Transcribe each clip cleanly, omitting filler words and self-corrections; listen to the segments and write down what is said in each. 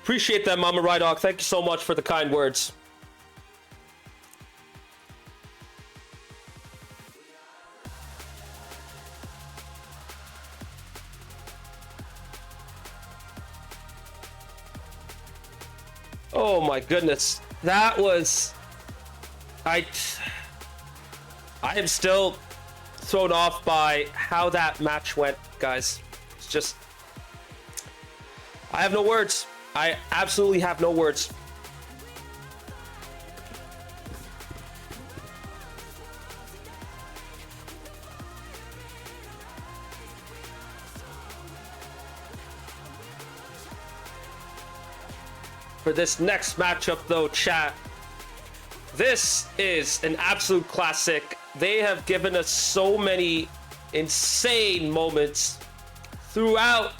Appreciate that, Mama Rydog. Thank you so much for the kind words. Oh my goodness. That was... I am still thrown off by how that match went, guys. It's just... I have no words. I absolutely have no words. For this next matchup, though, chat, this is an absolute classic. They have given us so many insane moments throughout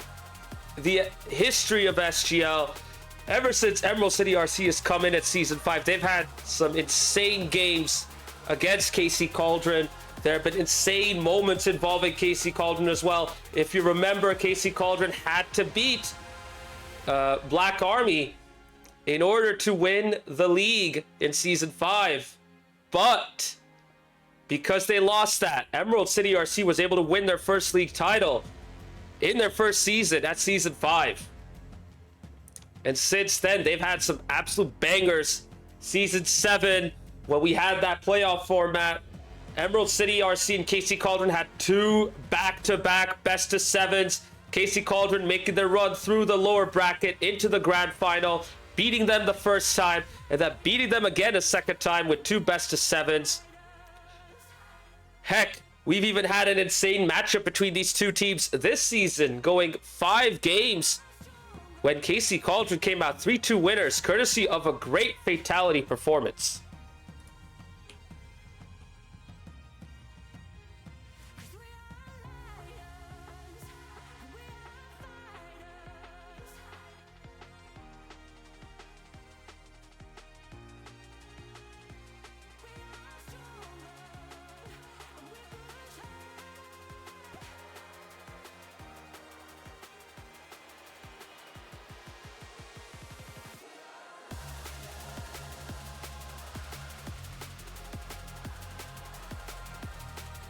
the history of SGL. Ever since Emerald City RC has come in at Season 5, they've had some insane games against KC Cauldron. There have been insane moments involving KC Cauldron as well. If you remember, KC Cauldron had to beat Black Army in order to win the league in Season 5. But because they lost that, Emerald City RC was able to win their first league title in their first season at Season 5. And since then, they've had some absolute bangers. Season 7, when we had that playoff format, Emerald City RC and KC Cauldron had 2 back-to-back best-of-7s. KC Cauldron making their run through the lower bracket into the grand final, beating them the first time, and then beating them again a second time with 2 best-of-7s. Heck, we've even had an insane matchup between these two teams this season, going 5 games, when KC Cauldron came out 3-2 winners, courtesy of a great fatality performance.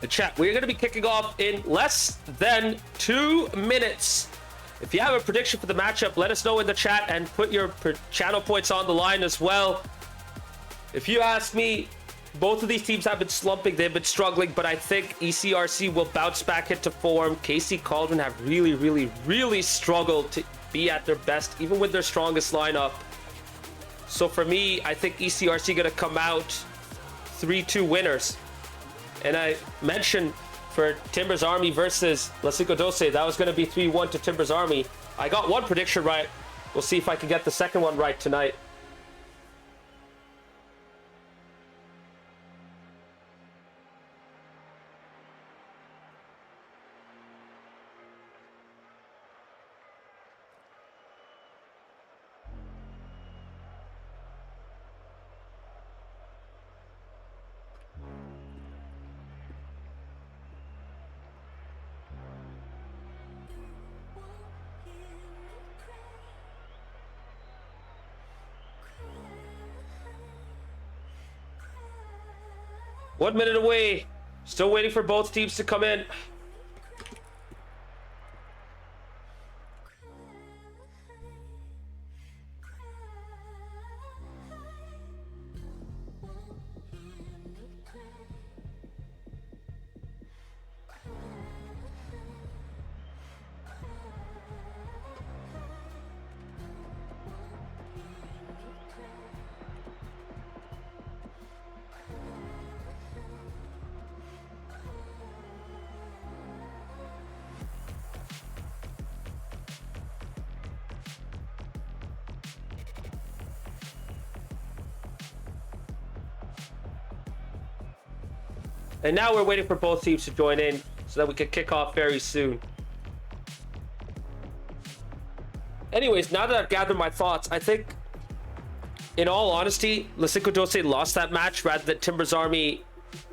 The chat, we're going to be kicking off in less than 2 minutes. If you have a prediction for the matchup, let us know in the chat and put your channel points on the line as well. If you ask me, both of these teams have been slumping. They've been struggling, but I think ECRC will bounce back into form. KC Cauldron have really struggled to be at their best, even with their strongest lineup. So for me, I think ECRC going to come out 3-2 winners. And I mentioned for Timber's Army versus La Cinco Doce, that was going to be 3-1 to Timber's Army. I got one prediction right. We'll see if I can get the second one right tonight. One minute away. Still waiting for both teams to come in. And now we're waiting for both teams to join in so that we can kick off very soon. Anyways, now that I've gathered my thoughts, I think, in all honesty, La Cinco Doce lost that match rather than Timber's Army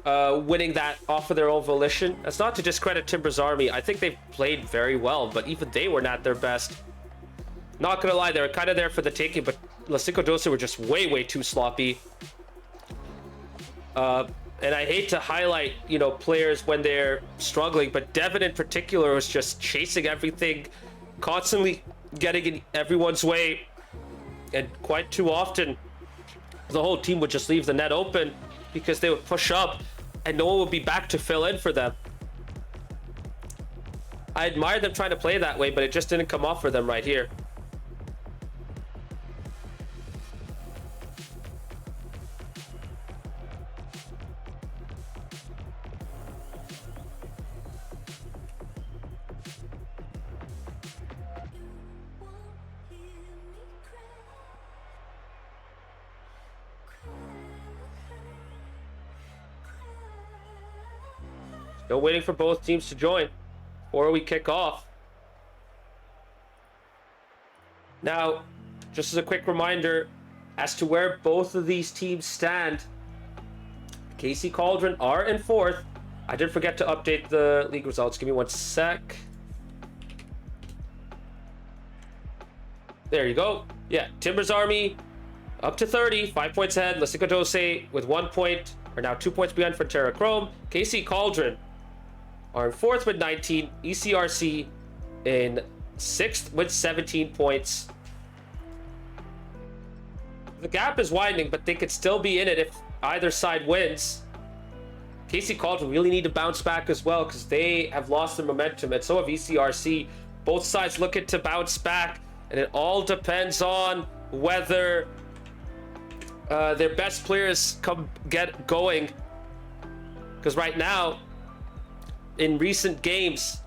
winning that off of their own volition. That's not to discredit Timber's Army. I think they've played very well, but even they were not their best. Not gonna lie, they were kind of there for the taking, but Lasico Dose were just way too sloppy. And I hate to highlight, you know, players when they're struggling, but Devin in particular was just chasing everything, constantly getting in everyone's way, and quite too often the whole team would just leave the net open because they would push up and no one would be back to fill in for them. I admire them trying to play that way, but it just didn't come off for them right here. Still waiting for both teams to join or we kick off. Now, just as a quick reminder as to where both of these teams stand, KC Cauldron are in 4th. I did forget to update the league results. Give me 1 sec. There you go. Yeah, Timbers Army up to 30, 5 points ahead. Lasico Dose with 1 point, are now 2 points behind Frontera Chrome. KC Cauldron are in 4th with 19. ECRC in 6th with 17 points. The gap is widening, but they could still be in it if either side wins. KC Cauldron really need to bounce back as well because they have lost their momentum, and so have ECRC. Both sides looking to bounce back, and it all depends on whether their best players get going. Because right now, in recent games,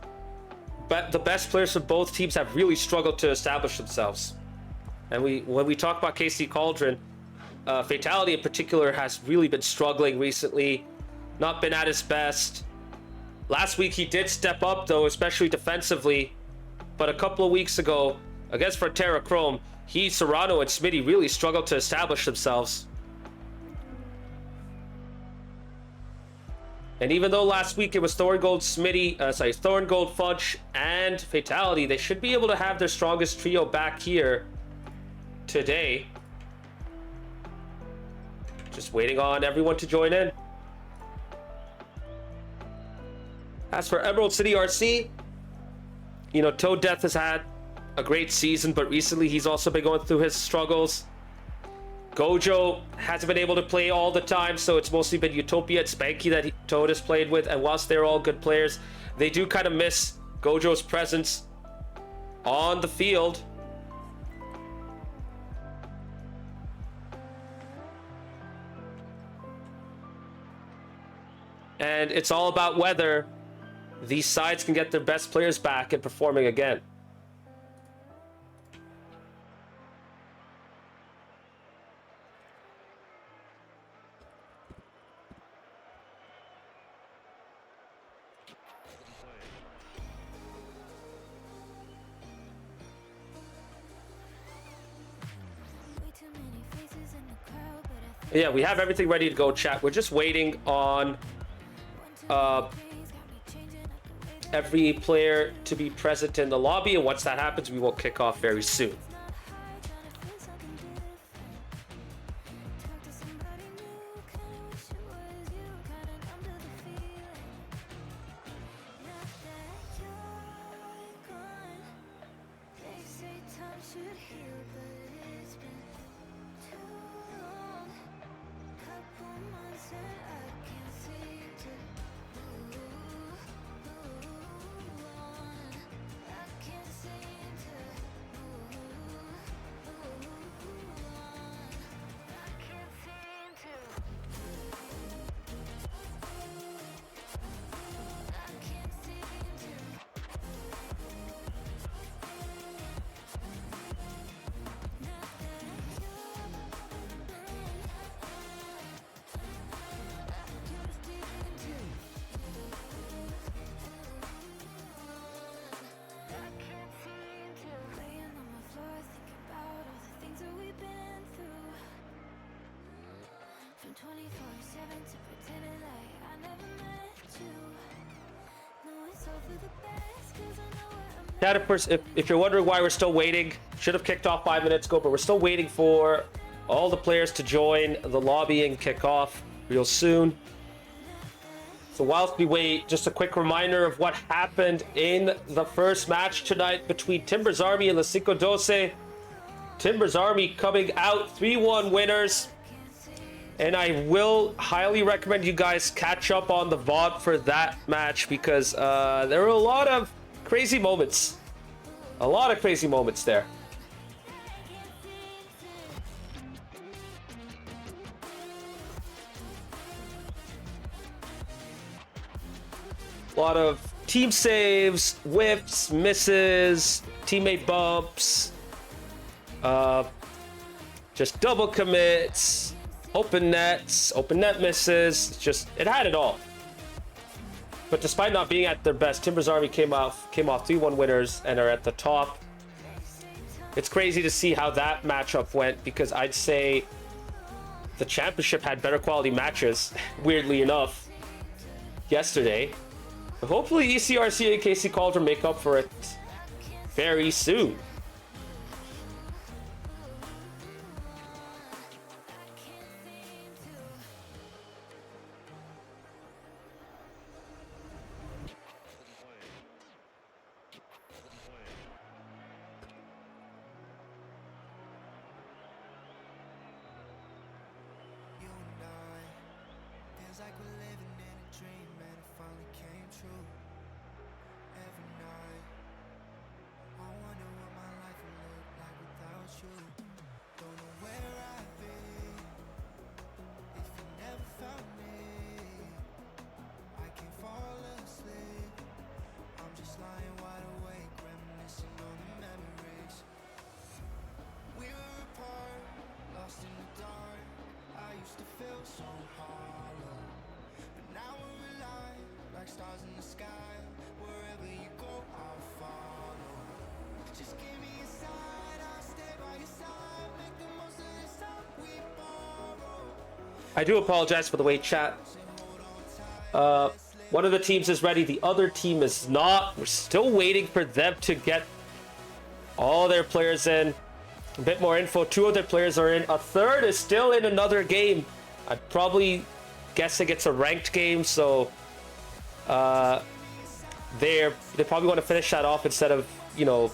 but the best players from both teams have really struggled to establish themselves. And when we talk about KC Cauldron, Fatality in particular has really been struggling recently, not been at his best. Last week he did step up though, especially defensively, but a couple of weeks ago against Frontera Chrome, Serrano and Smitty really struggled to establish themselves. And even though last week it was Thorngold, Thorngold, Fudge, and Fatality, they should be able to have their strongest trio back here today. Just waiting on everyone to join in. As for Emerald City RC, you know, Toad Death has had a great season, but recently he's also been going through his struggles. Gojo hasn't been able to play all the time, so it's mostly been Utopia and Spanky that Toad has played with, and whilst they're all good players, they do kind of miss Gojo's presence on the field. And it's all about whether these sides can get their best players back and performing again. Yeah, we have everything ready to go, chat. We're just waiting on every player to be present in the lobby, and once that happens, we will kick off very soon. For the best, 'cause I know where I'm Chat, if you're wondering why we're still waiting, should have kicked off 5 minutes ago, but we're still waiting for all the players to join the lobby and kick off real soon. So whilst we wait, just a quick reminder of what happened in the first match tonight between Timber's Army and La Cinco Doce. Timber's Army coming out 3-1 winners. And I will highly recommend you guys catch up on the VOD for that match because there were a lot of crazy moments. A lot of crazy moments there. A lot of team saves, whiffs, misses, teammate bumps, just double commits, open nets, open net misses. It had it all. But despite not being at their best, Timber's Army came off 3-1 winners and are at the top. It's crazy to see how that matchup went because I'd say the championship had better quality matches, weirdly enough, yesterday. But hopefully ECRC and KC Cauldron make up for it very soon. I do apologize for the wait, chat. One of the teams is ready, the other team is not. We're still waiting for them to get all their players in. A bit more info. 2 of their players are in. A third is still in another game. I'm probably guessing it's a ranked game, so they probably want to finish that off instead of, you know,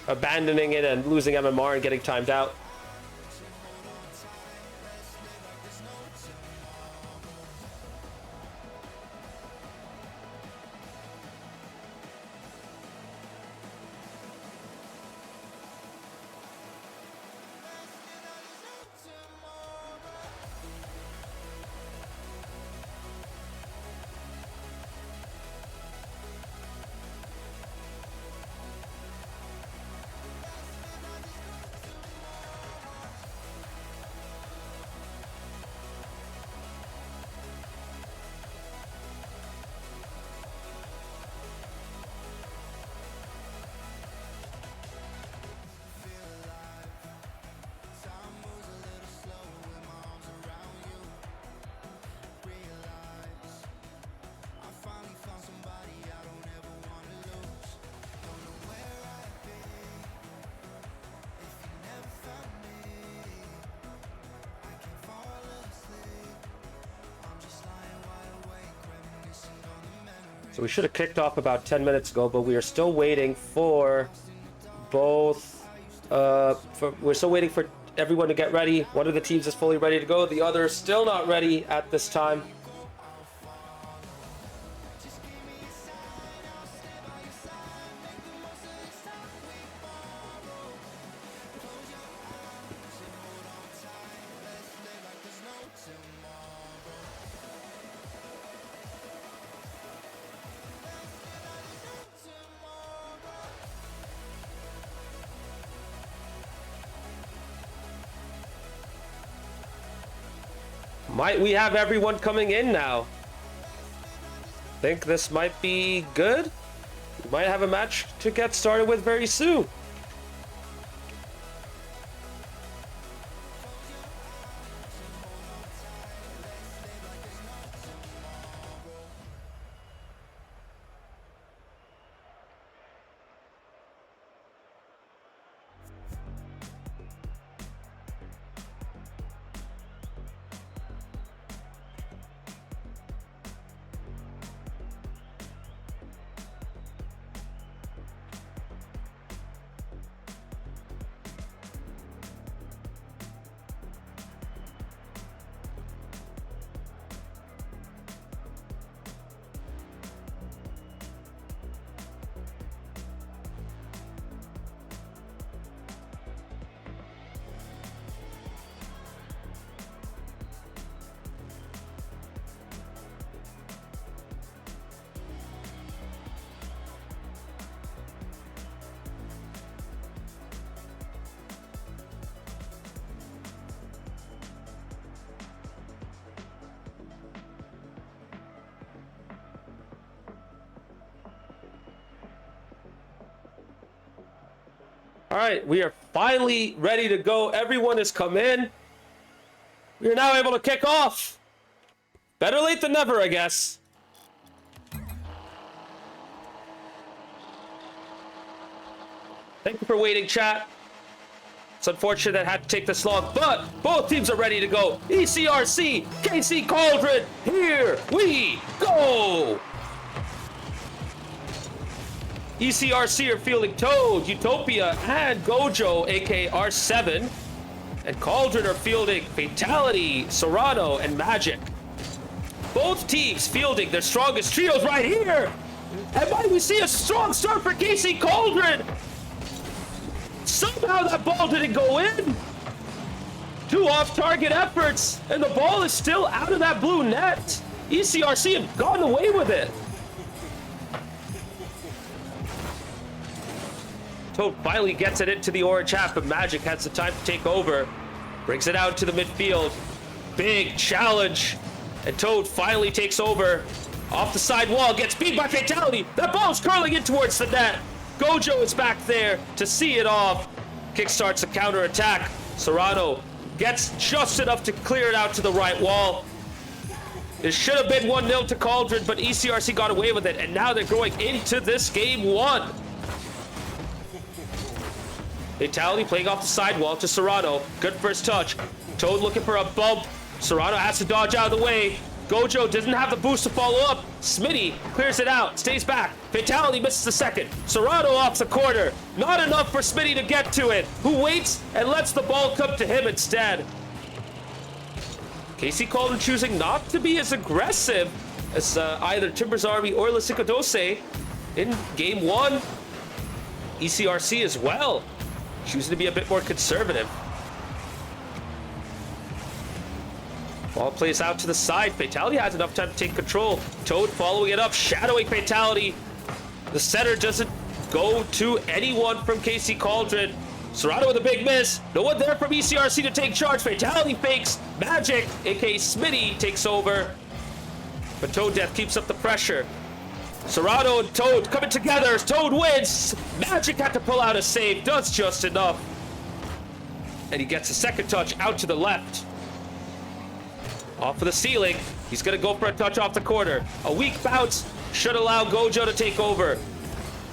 abandoning it and losing MMR and getting timed out. So we should have kicked off about 10 minutes ago, but we are still waiting for both. We're still waiting for everyone to get ready. One of the teams is fully ready to go. The other is still not ready at this time. We have everyone coming in now. Think this might be good. We might have a match to get started with very soon. All right, we are finally ready to go. Everyone has come in. We are now able to kick off. Better late than never, I guess. Thank you for waiting, chat. It's unfortunate that it had to take this long, but both teams are ready to go. ECRC, KC Cauldron, here we go! ECRC are fielding Toad, Utopia, and Gojo, aka R7. And Cauldron are fielding Fatality, Serrano, and Magic. Both teams fielding their strongest trios right here. And might we see a strong start for KC Cauldron? Somehow that ball didn't go in. Two off-target efforts, and the ball is still out of that blue net. ECRC have gone away with it. Toad finally gets it into the orange half, but Magic has the time to take over. Brings it out to the midfield. Big challenge. And Toad finally takes over. Off the side wall, gets beat by Fatality. That ball's curling in towards the net. Gojo is back there to see it off. Kickstarts a counter-attack. Serrano gets just enough to clear it out to the right wall. It should have been 1-0 to Cauldron, but ECRC got away with it, and now they're going into this game one. Fatality playing off the sidewall to Serrano. Good first touch. Toad looking for a bump. Serrano has to dodge out of the way. Gojo doesn't have the boost to follow up. Smitty clears it out, stays back. Fatality misses the second. Serrano off the corner. Not enough for Smitty to get to it. Who waits and lets the ball come to him instead. KC Cauldron choosing not to be as aggressive as either Timber's Army or Lasicodose in game one. ECRC as well, choosing to be a bit more conservative. Ball plays out to the side. Fatality has enough time to take control. Toad following it up, shadowing Fatality. The center doesn't go to anyone from KC Cauldron. Serrano with a big miss. No one there from ECRC to take charge. Fatality fakes. Magic, aka Smitty, takes over. But Toad Death keeps up the pressure. Serrano and Toad coming together as Toad wins. Magic had to pull out a save. Does just enough. And he gets a second touch out to the left. Off of the ceiling. He's going to go for a touch off the corner. A weak bounce should allow Gojo to take over.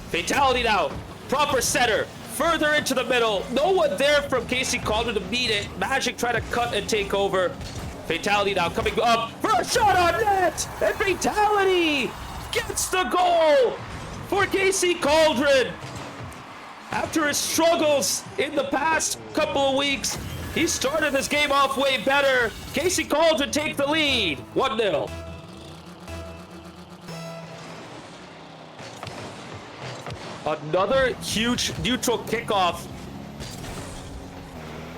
Fatality now. Proper setter. Further into the middle. No one there from KC Cauldron to meet it. Magic trying to cut and take over. Fatality now coming up for a shot on net. And Fatality gets the goal for KC Cauldron. After his struggles in the past couple of weeks, he started this game off way better. KC Cauldron take the lead. 1-0. Another huge neutral kickoff.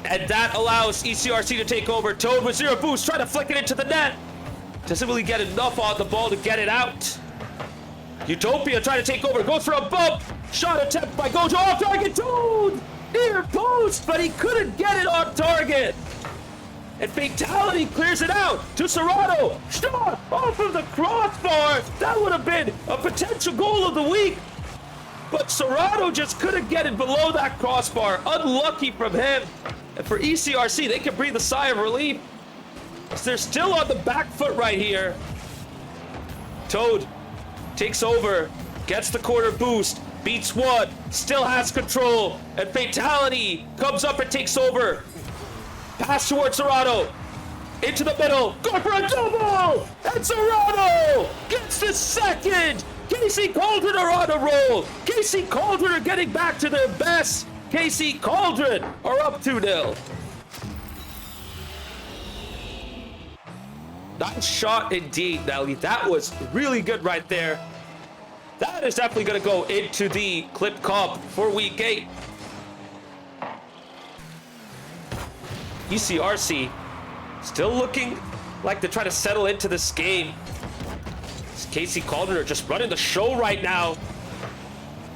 And that allows ECRC to take over. Toad with zero boost, trying to flick it into the net. Doesn't really get enough on the ball to get it out. Utopia trying to take over, goes for a bump. Shot attempt by Gojo off target. Toad near post, but he couldn't get it on target. And Fatality clears it out to Serrano. Shot off of the crossbar. That would have been a potential goal of the week. But Serrano just couldn't get it below that crossbar. Unlucky from him. And for ECRC, they can breathe a sigh of relief. They're still on the back foot right here. Toad takes over, gets the corner boost, beats one, still has control, and Fatality comes up and takes over. Pass towards Serrano, into the middle, going for a double, and Serrano gets the second. KC Cauldron are on a roll. KC Cauldron are getting back to their best. KC Cauldron are up 2-0. Nice shot indeed, Nelly. That was really good right there. That is definitely going to go into the clip comp for week 8. ECRC still looking like they're trying to settle into this game. KC Cauldron are just running the show right now.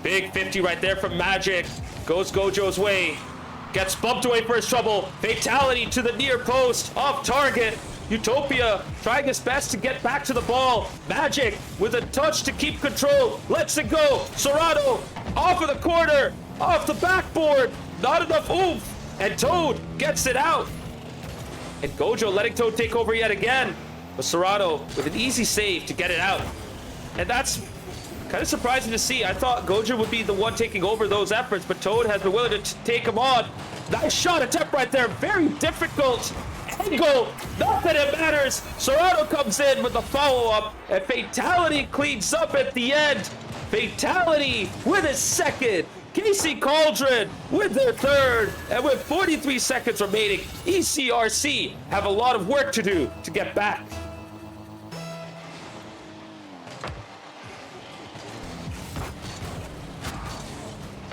Big 50 right there from Magic. Goes Gojo's way. Gets bumped away for his trouble. Fatality to the near post. Off target. Utopia trying his best to get back to the ball. Magic with a touch to keep control. Lets it go. Serrano off of the corner. off the backboard. Not enough oomph. And Toad gets it out. And Gojo letting Toad take over yet again. But Serrano with an easy save to get it out. And that's kind of surprising to see. I thought Gojo would be the one taking over those efforts, but Toad has been willing to take him on. Nice shot attempt right there. Very difficult angle. Not that it matters. Serrano comes in with the follow-up, and Fatality cleans up at the end. Fatality with his second. Casey Cauldron with their third. And with 43 seconds remaining, ECRC have a lot of work to do to get back.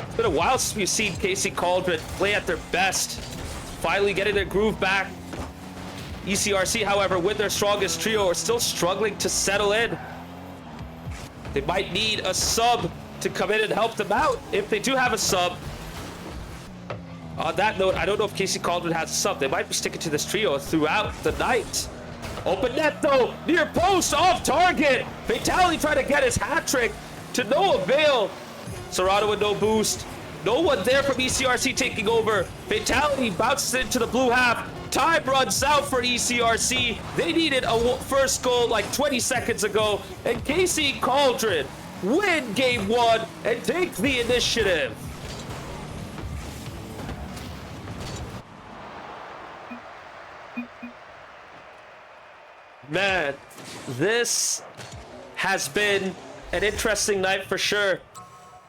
It's been a while since we've seen Casey Cauldron play at their best. Finally getting their groove back. ECRC, however, with their strongest trio, are still struggling to settle in. They might need a sub to come in and help them out if they do have a sub. On that note, I don't know if Casey Cauldron has a sub. They might be sticking to this trio throughout the night. Open net though, near post, off target. Fatality trying to get his hat trick to no avail. Serrano with no boost. No one there from ECRC taking over. Fatality bounces into the blue half. Time runs out for ECRC. They needed a first goal like 20 seconds ago. And Casey Cauldron win game one and take the initiative. Man, this has been an interesting night for sure.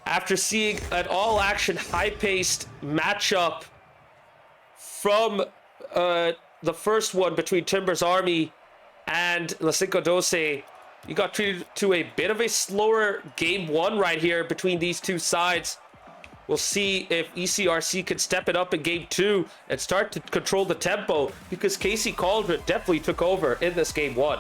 After seeing an all-action, high-paced matchup from the first one between Timber's Army and La Cinco Doce, you got treated to a bit of a slower game one right here between these two sides. We'll see if ECRC can step it up in game two and start to control the tempo, because Casey Cauldron definitely took over in this game one.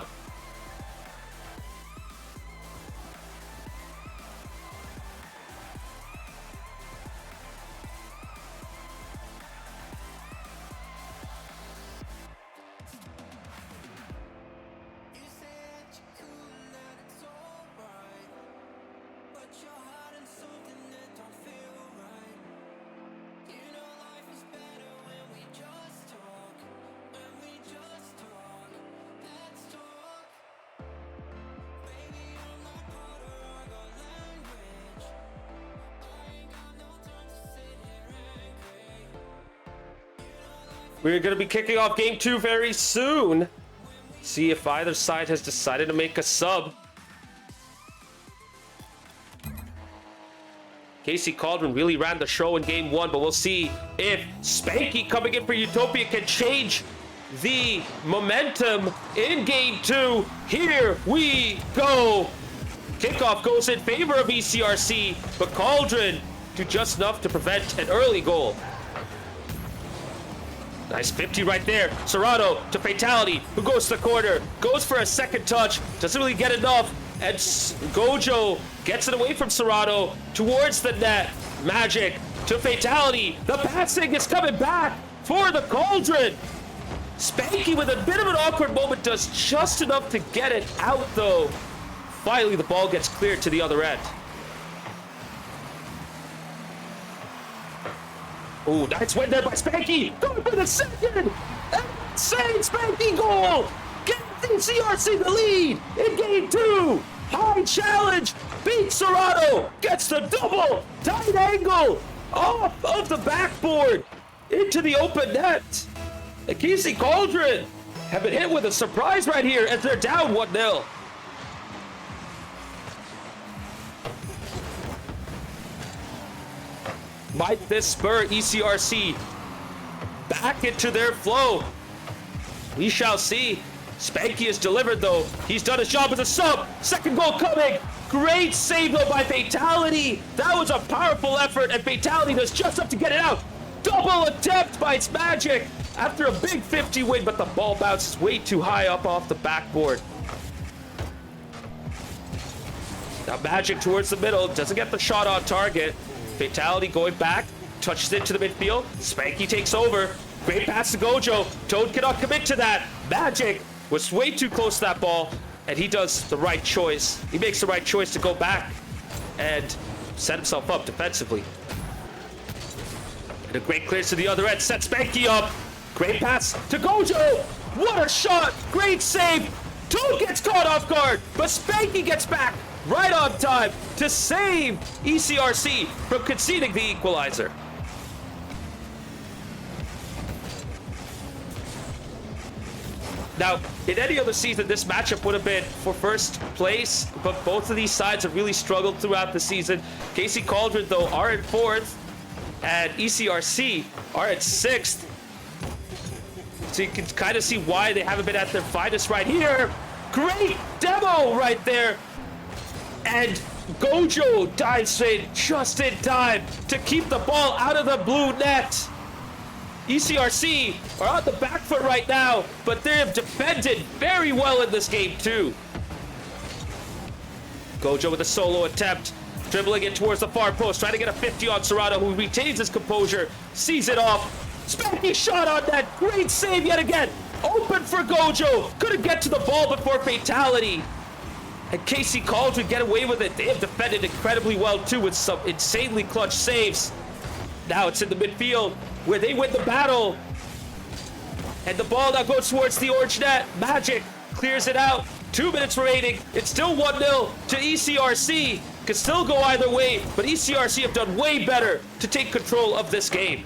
We're going to be kicking off game two very soon. See if either side has decided to make a sub. Casey Cauldron really ran the show in game one, but we'll see if Spanky coming in for Utopia can change the momentum in game two. Here we go. Kickoff goes in favor of ECRC, but Cauldron do just enough to prevent an early goal. Nice 50 right there. Serrano to Fatality, who goes to the corner, goes for a second touch, doesn't really get enough, and Gojo gets it away from Serrano towards the net. Magic to Fatality. The passing is coming back for the Cauldron. Spanky with a bit of an awkward moment does just enough to get it out though. Finally, the ball gets cleared to the other end. Ooh, nice win there by Spanky. Going for the second. Insane Spanky goal. Gives ECRC the lead in game two. High challenge. Beats Serrano. Gets the double. Tight angle. Off of the backboard. Into the open net. And Casey Cauldron have been hit with a surprise right here as they're down 1-0. Might this spur ECRC back into their flow? We shall see. Spanky is delivered though. He's done his job as a sub. Second goal coming. Great save though by Fatality. That was a powerful effort, and Fatality does just enough to get it out. Double attempt by its Magic after a big 50 win, but the ball bounces way too high up off the backboard. Now Magic towards the middle, doesn't get the shot on target. Fatality going back, touches it to the midfield. Spanky takes over. Great pass to Gojo. Toad cannot commit to that. Magic was way too close to that ball, and he does the right choice. He makes the right choice to go back and set himself up defensively. The great clears to the other end, sets Spanky up. Great pass to Gojo. What a shot! Great save. Toad gets caught off guard, but Spanky gets back right on time to save ECRC from conceding the equalizer. Now, in any other season, this matchup would have been for first place, but both of these sides have really struggled throughout the season. KC Cauldron, though, are in 4th, and ECRC are at 6th. So you can kind of see why they haven't been at their finest right here. Great demo right there. And Gojo dives in just in time to keep the ball out of the blue net. ECRC are on the back foot right now, but they have defended very well in this game too. Gojo with a solo attempt, dribbling it towards the far post, trying to get a 50 on Serrano, who retains his composure, sees it off. Spanky shot on that, great save yet again. Open for Gojo, couldn't get to the ball before fatality. And KC Cauldron get away with it. They have defended incredibly well too, with some insanely clutch saves. Now it's in the midfield where they win the battle. And the ball now goes towards the orange net. Magic clears it out. 2 minutes remaining. It's still 1-0 to ECRC. Could still go either way, but ECRC have done way better to take control of this game.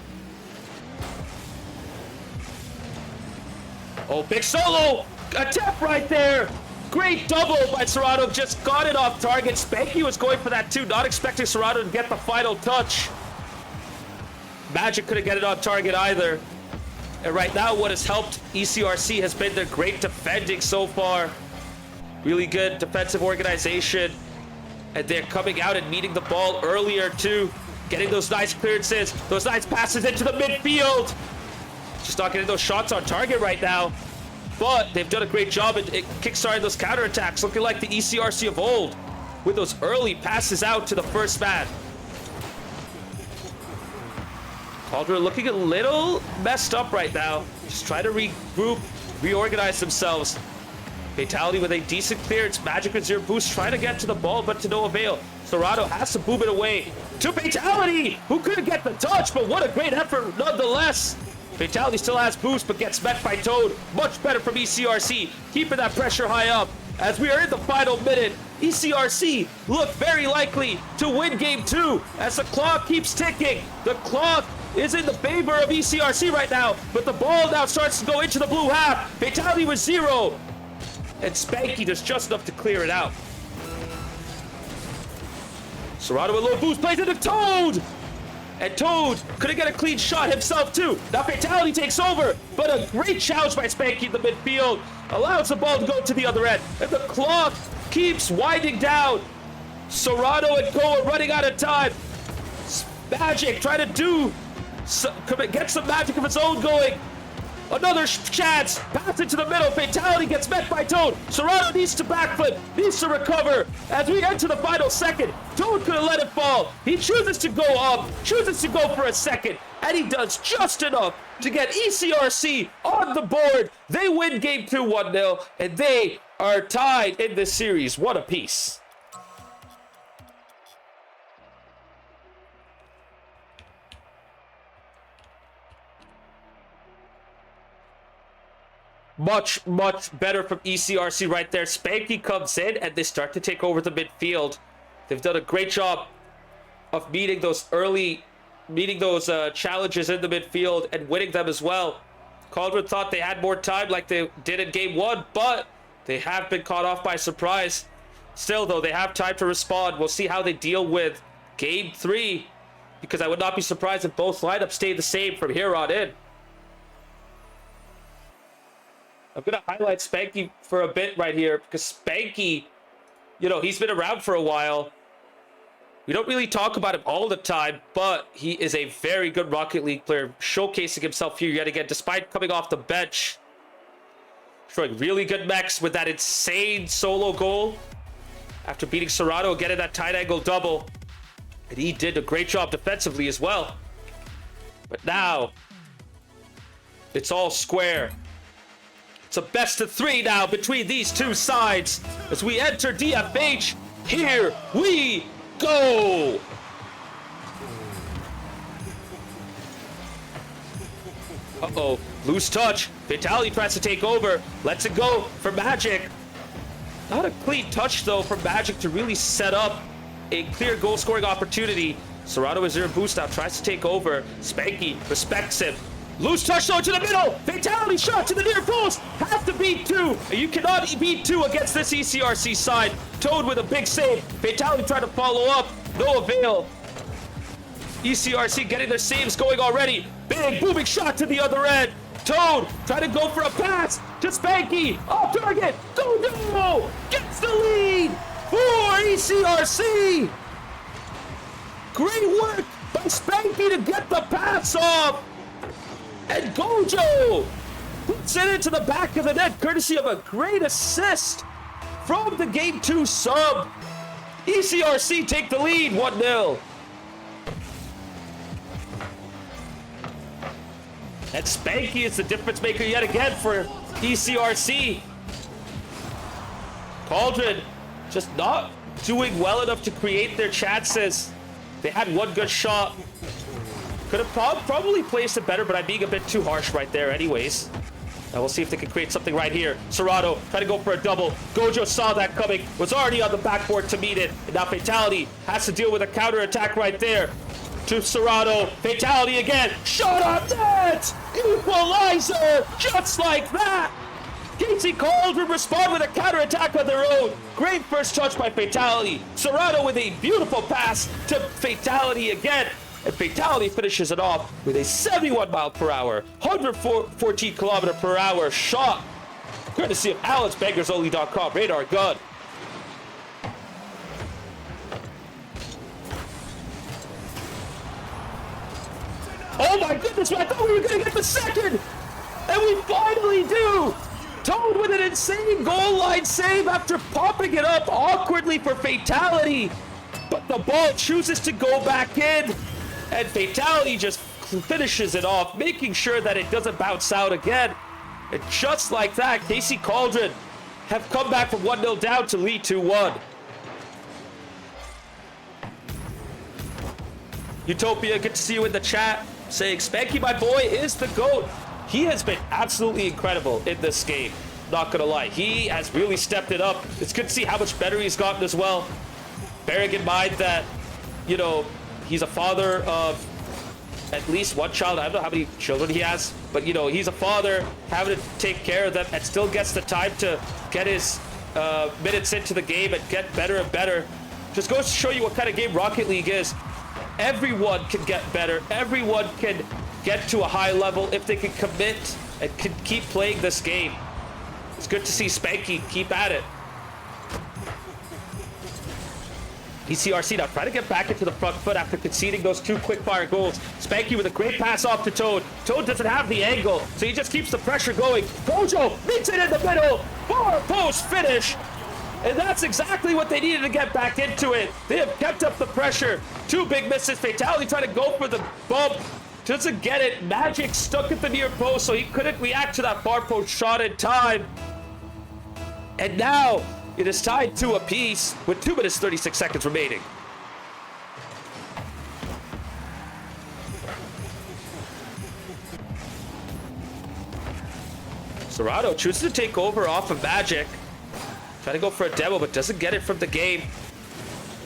Oh, big solo attempt right there. Great double by Serrano, just got it off target. Spanky was going for that too, not expecting Serrano to get the final touch. Magic couldn't get it on target either. And right now what has helped ECRC has been their great defending so far. Really good defensive organization. And they're coming out and meeting the ball earlier too. Getting those nice clearances, those nice passes into the midfield. Just not getting those shots on target right now. But they've done a great job at kickstarting those counterattacks, looking like the ECRC of old, with those early passes out to the first man. Cauldron looking a little messed up right now. Just trying to regroup, reorganize themselves. Fatality with a decent clearance. Magic with 0 boost, trying to get to the ball, but to no avail. Serrano has to boom it away to Fatality, who couldn't get the touch, but what a great effort nonetheless. Fatality still has boost, but gets met by Toad. Much better from ECRC, keeping that pressure high up. As we are in the final minute, ECRC look very likely to win game 2 as the clock keeps ticking. The clock is in the favor of ECRC right now, but the ball now starts to go into the blue half. Fatality with 0, and Spanky does just enough to clear it out. Serrano with low boost, plays it to Toad! And Toad couldn't get a clean shot himself too. Now Fatality takes over, but a great challenge by Spanky in the midfield allows the ball to go to the other end. And the clock keeps winding down. Serrano and Go are running out of time. Magic trying to get some magic of its own going. Another chance, pass into the middle, Fatality gets met by Toad. Serrano needs to backflip, needs to recover. As we enter the final second, Toad could have let it fall. He chooses to go up, chooses to go for a second, and he does just enough to get ECRC on the board. They win game 2 1-0, and they are tied in this series, one apiece. Much, much better from ECRC right there. Spanky comes in and they start to take over the midfield. They've done a great job of meeting those challenges in the midfield and winning them as well. Cauldron thought they had more time like they did in game 1, but they have been caught off by surprise. Still, though, they have time to respond. We'll see how they deal with game 3, because I would not be surprised if both lineups stay the same from here on in. I'm going to highlight Spanky for a bit right here, because Spanky, he's been around for a while. We don't really talk about him all the time, but he is a very good Rocket League player, showcasing himself here yet again, despite coming off the bench. Showing really good mechs with that insane solo goal after beating Serrano again in that tight angle double. And he did a great job defensively as well. But now, it's all square. It's a best of 3 now between these two sides as we enter DFH. Here we go. Uh-oh, loose touch. Fatality tries to take over. Lets it go for Magic. Not a clean touch, though, for Magic to really set up a clear goal-scoring opportunity. Serato is 0 boost now, tries to take over. Spanky respects him. Loose touch, though, to the middle. Fatality shot to the near post. Have to beat 2. You cannot beat 2 against this ECRC side. Toad with a big save. Fatality trying to follow up. No avail. ECRC getting their saves going already. Big booming shot to the other end. Toad trying to go for a pass to Spanky. Off target. Go! Gets the lead for ECRC. Great work by Spanky to get the pass off. And Gojo puts it into the back of the net, courtesy of a great assist from the Game 2 sub. ECRC take the lead, 1-0. And Spanky is the difference maker yet again for ECRC. Cauldron just not doing well enough to create their chances. They had one good shot. Could have probably placed it better, but I'm being a bit too harsh right there anyways. Now we'll see if they can create something right here. Serato trying to go for a double. Gojo saw that coming, was already on the backboard to meet it. And now Fatality has to deal with a counter attack right there. To Serato, Fatality again. Shot on net! Equalizer! Just like that! Casey Cauldron respond with a counterattack on their own. Great first touch by Fatality. Serato with a beautiful pass to Fatality again. And Fatality finishes it off with a 71 mile per hour, 114 kilometer per hour shot. Courtesy of AlexBangersOnly.com radar gun. Oh my goodness, I thought we were gonna get the second! And we finally do! Toad with an insane goal line save after popping it up awkwardly for Fatality. But the ball chooses to go back in. And Fatality just finishes it off, making sure that it doesn't bounce out again. And just like that, Casey Cauldron have come back from 1-0 down to lead 2-1. Utopia, good to see you in the chat. Saying, Spanky, my boy, is the GOAT. He has been absolutely incredible in this game. Not gonna lie, he has really stepped it up. It's good to see how much better he's gotten as well. Bearing in mind that, you know, he's a father of at least one child. I don't know how many children he has, but you know, he's a father having to take care of them and still gets the time to get his minutes into the game and get better and better. Just goes to show you what kind of game Rocket League is. Everyone can get better. Everyone can get to a high level if they can commit and can keep playing this game. It's good to see Spanky keep at it. ECRC now trying to get back into the front foot after conceding those 2 quick-fire goals. Spanky with a great pass off to Toad. Toad doesn't have the angle, so he just keeps the pressure going. Gojo meets it in the middle. Far post finish. And that's exactly what they needed to get back into it. They have kept up the pressure. 2 big misses. Fatality trying to go for the bump. Doesn't get it. Magic stuck at the near post, so he couldn't react to that far post shot in time. And now it is tied 2 apiece with 2 minutes 36 seconds remaining. Serato chooses to take over off of Magic. Trying to go for a demo, but doesn't get it from the game.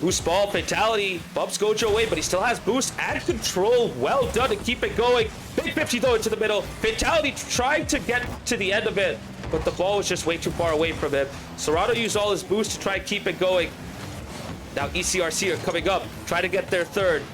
Boost ball, Fatality bumps Gojo away, but he still has boost and control. Well done to keep it going. Big 50 though into the middle. Fatality trying to get to the end of it, but the ball was just way too far away from him. Serato used all his boost to try and keep it going. Now ECRC are coming up, trying to get their third.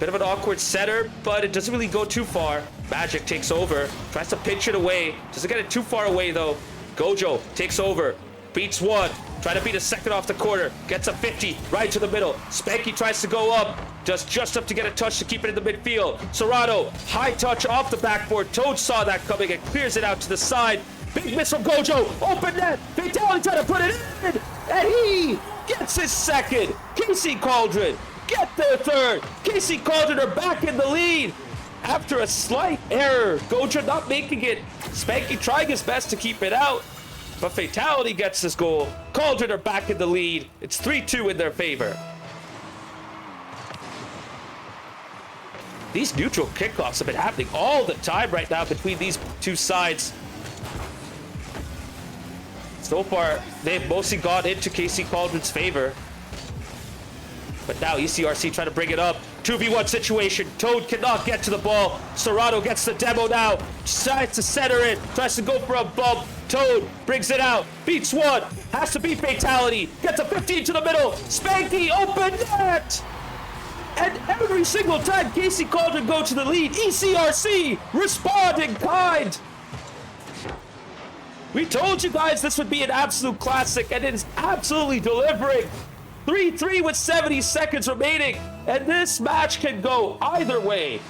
Bit of an awkward setter, but it doesn't really go too far. Magic takes over, tries to pinch it away. Doesn't get it too far away though. Gojo takes over, beats 1, trying to beat a second off the corner, gets a 50 right to the middle. Spanky tries to go up, does just enough to get a touch to keep it in the midfield. Serato, high touch off the backboard. Toad saw that coming and clears it out to the side. Big miss from Gojo, open net, Fatality trying to put it in, and he gets his second. Casey Cauldron get their third. Casey Cauldron are back in the lead. After a slight error, Gojo not making it. Spanky trying his best to keep it out, but Fatality gets this goal. Cauldron are back in the lead. It's 3-2 in their favor. These neutral kickoffs have been happening all the time right now between these two sides. So far, they've mostly gone into KC Cauldron's favor. But now ECRC trying to bring it up. 2v1 situation. Toad cannot get to the ball. Serrano gets the demo now. Tries to center it. Tries to go for a bump. Toad brings it out. Beats one. Has to beat Fatality. Gets a 15 to the middle. Spanky open net. And every single time KC Cauldron go to the lead, ECRC respond in kind. We told you guys this would be an absolute classic, and it is absolutely delivering. 3-3 with 70 seconds remaining, and this match can go either way.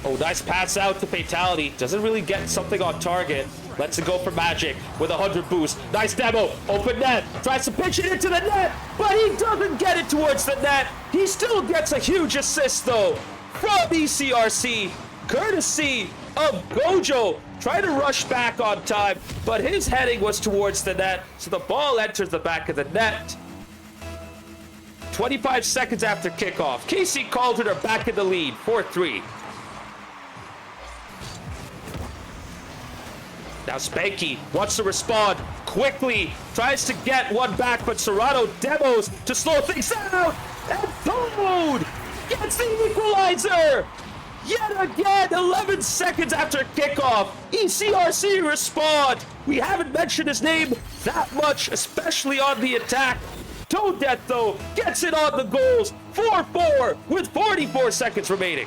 Oh, nice pass out to Fatality. Doesn't really get something on target. Lets it go for Magic with a 100 boost. Nice demo. Open net. Tries to pitch it into the net, but he doesn't get it towards the net. He still gets a huge assist, though, from ECRC, courtesy of Gojo. Trying to rush back on time, but his heading was towards the net, so the ball enters the back of the net. 25 seconds after kickoff. KC Cauldron are back in the lead, 4-3. Now Spanky wants to respond quickly, tries to get one back, but Serrano demos to slow things out, and Toad gets the equalizer! Yet again, 11 seconds after kickoff, ECRC respond. We haven't mentioned his name that much, especially on the attack. Toad Death, though, gets it on the goals, 4-4 with 44 seconds remaining.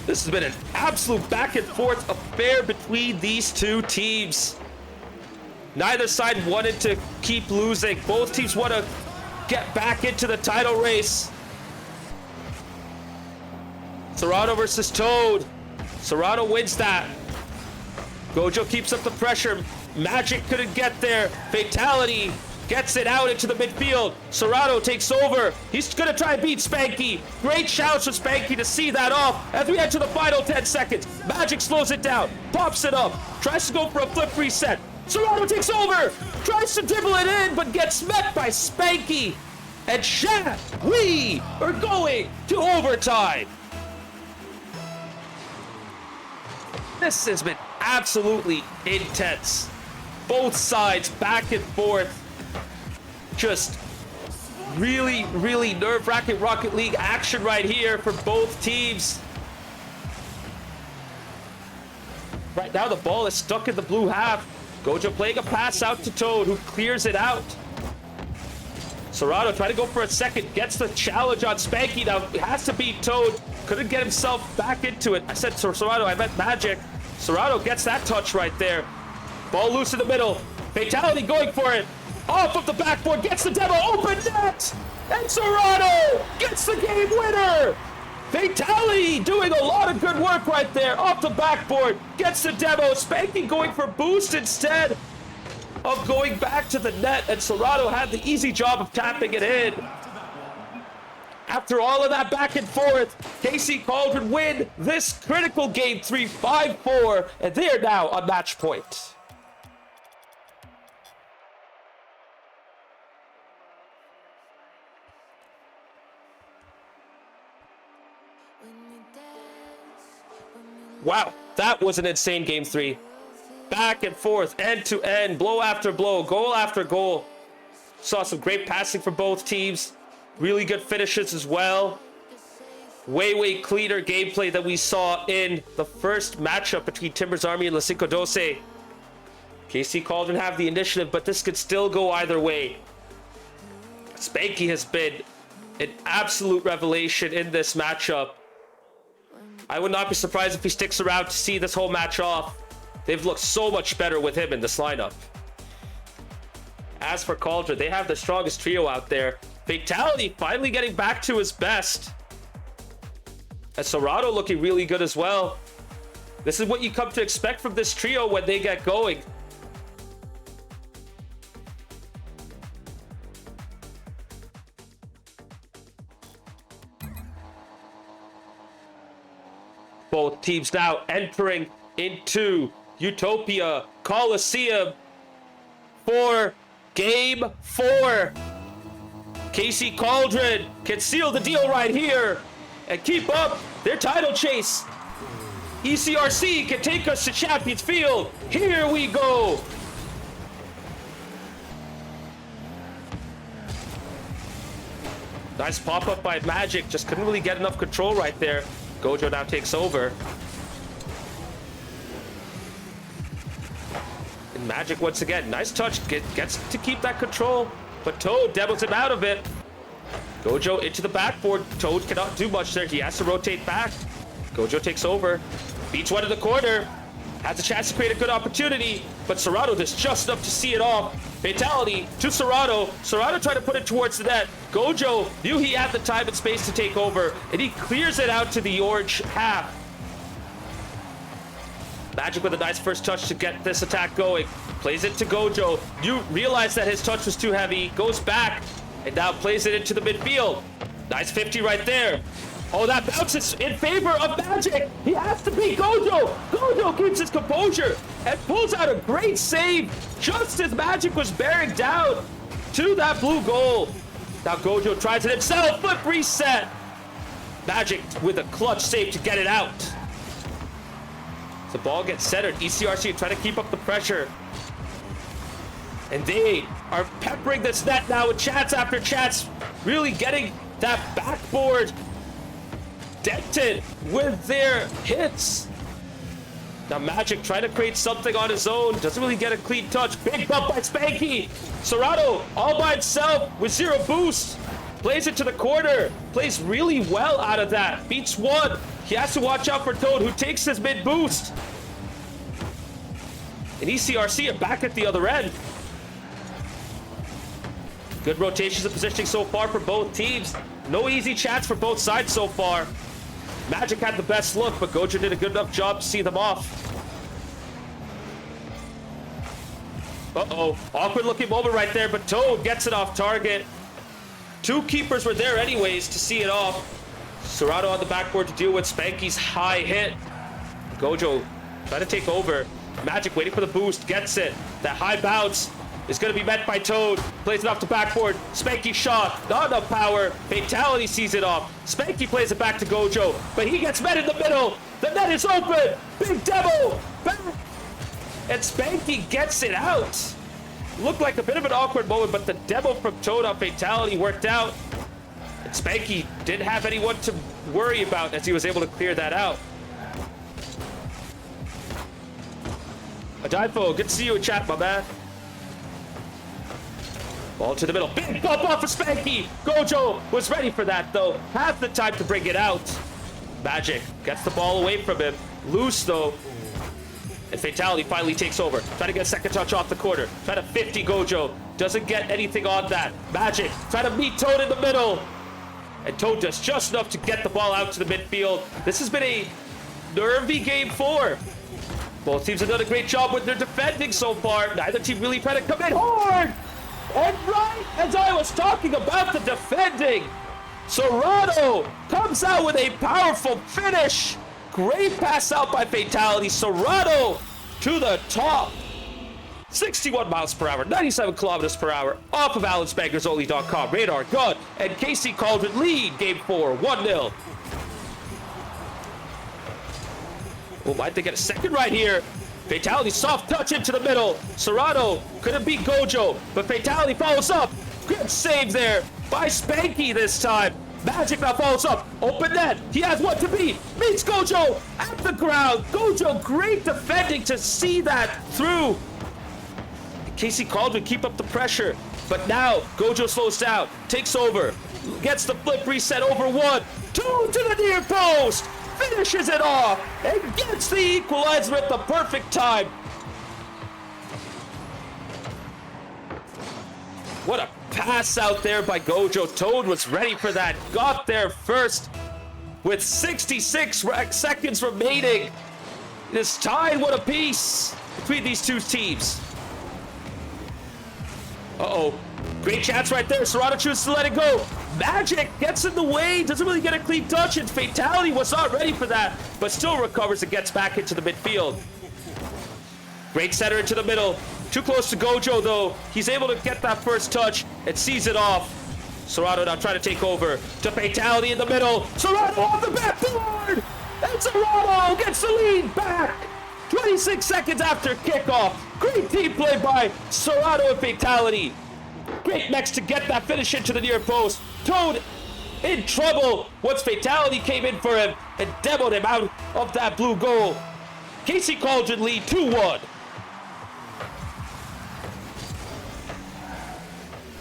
This has been an absolute back and forth affair between these two teams. Neither side wanted to keep losing. Both teams want to get back into the title race. Serrano versus Toad. Serrano wins that. Gojo keeps up the pressure. Magic couldn't get there. Fatality gets it out into the midfield. Serrano takes over. He's gonna try and beat Spanky. Great shouts for Spanky to see that off as we enter the final 10 seconds. Magic slows it down, pops it up, tries to go for a flip reset. Serrano takes over, tries to dribble it in, but gets met by Spanky. And chat, we are going to overtime. This has been absolutely intense. Both sides back and forth. Just really, really nerve-wracking Rocket League action right here for both teams. Right now, the ball is stuck in the blue half. Gojo playing a pass out to Toad, who clears it out. Serrano trying to go for a second, gets the challenge on Spanky. Now, he has to beat Toad. Couldn't get himself back into it. I said Serrano, I meant Magic. Serrano gets that touch right there. Ball loose in the middle. Fatality going for it. Off of the backboard, gets the demo, open net! And Serrano gets the game winner! Fatality doing a lot of good work right there. Off the backboard, gets the demo. Spanky going for boost instead of going back to the net, and Serrano had the easy job of tapping it in. After all of that back and forth, KC Cauldron win this critical game 3, 5-4, and they are now on match point. Wow, that was an insane game 3. Back and forth, end to end, blow after blow, goal after goal. Saw some great passing from both teams. Really good finishes as well. Way cleaner gameplay than we saw in the first matchup between Timbers Army and La Cinco Doce. KC Cauldron have the initiative, but this could still go either way. Spanky has been an absolute revelation in this matchup. I would not be surprised if he sticks around to see this whole match off. They've looked so much better with him in this lineup. As for Cauldron, they have the strongest trio out there. Fatality finally getting back to his best. And Serrano looking really good as well. This is what you come to expect from this trio when they get going. Both teams now entering into Utopia Coliseum for Game 4. KC Cauldron can seal the deal right here and keep up their title chase. ECRC can take us to Champions Field. Here we go. Nice pop-up by Magic. Just couldn't really get enough control right there. Gojo now takes over. And Magic once again. Nice touch. Gets to keep that control. But Toad demos him out of it. Gojo into the backboard. Toad cannot do much there. He has to rotate back. Gojo takes over. Beats one in the corner. Has a chance to create a good opportunity. But Serrato does just enough to see it off. Fatality to Serrato. Serrato tried to put it towards the net. Gojo knew he had the time and space to take over. And he clears it out to the orange half. Magic with a nice first touch to get this attack going. Plays it to Gojo. You realize that his touch was too heavy. Goes back. And now plays it into the midfield. Nice 50 right there. Oh, that bounces in favor of Magic. He has to beat Gojo. Gojo keeps his composure and pulls out a great save just as Magic was bearing down to that blue goal. Now Gojo tries it himself. Flip reset. Magic with a clutch save to get it out. The ball gets centered. ECRC trying to keep up the pressure. And they are peppering this net now with chance after chance. Really getting that backboard dented with their hits. Now Magic trying to create something on his own. Doesn't really get a clean touch. Big bump by Spanky. Serrato all by himself with 0 boost. Plays it to the corner. Plays really well out of that. Beats one. He has to watch out for Toad, who takes his mid boost. And ECRC are back at the other end. Good rotations and positioning so far for both teams. No easy chats for both sides so far. Magic had the best look, but Gojo did a good enough job to see them off. Uh-oh. Awkward looking moment right there, but Toad gets it off target. 2 keepers were there anyways to see it off. Serrato on the backboard to deal with Spanky's high hit. Gojo trying to take over. Magic waiting for the boost, gets it. That high bounce is going to be met by Toad. Plays it off the backboard. Spanky shot. Not enough power. Fatality sees it off. Spanky plays it back to Gojo, but he gets met in the middle. The net is open. Big demo. Back. And Spanky gets it out. Looked like a bit of an awkward moment, but the demo from Toad on Fatality worked out. And Spanky didn't have anyone to worry about as he was able to clear that out. Adifo, good to see you in chat, my man. Ball to the middle. Big bump off of Spanky. Gojo was ready for that, though. Have the time to bring it out. Magic gets the ball away from him. Loose, though. And Fatality finally takes over. Trying to get a second touch off the corner. Trying to 50 Gojo. Doesn't get anything on that. Magic trying to meet Toad in the middle. And Toad does just enough to get the ball out to the midfield. This has been a nervy game 4. Both teams have done a great job with their defending so far. Neither team really trying to come in hard. And right as I was talking about the defending, Serrato comes out with a powerful finish. Great pass out by Fatality. Serrato to the top. 61 miles per hour, 97 kilometers per hour, off of AlanSpankersOnly.com. Radar, gun, and KC Cauldron lead game 4, 1-0. Oh, might they get a second right here? Fatality, soft touch into the middle. Serrato couldn't beat Gojo, but Fatality follows up. Good save there by Spanky this time. Magic now follows up. Open net. He has one to beat. Meets Gojo at the ground. Gojo, great defending to see that through. KC Cauldron keep up the pressure, but now Gojo slows down, takes over, gets the flip reset over 1, 2 to the near post. Finishes it off and gets the equalizer at the perfect time. What a pass out there by Gojo. Toad was ready for that. Got there first with 66 seconds remaining. It is tied 1 apiece between these two teams. Uh-oh. Great chance right there. Serrano chooses to let it go. Magic gets in the way. Doesn't really get a clean touch. And Fatality was not ready for that, but still recovers and gets back into the midfield. Great center into the middle. Too close to Gojo, though. He's able to get that first touch and sees it off. Serrano now trying to take over. To Fatality in the middle. Serrano on the backboard! And Serrano gets the lead back. 26 seconds after kickoff. Great team play by Serrano and Fatality. Great mechs to get that finish into the near post. Toad in trouble once Fatality came in for him and demoed him out of that blue goal. KC Cauldron lead 2-1.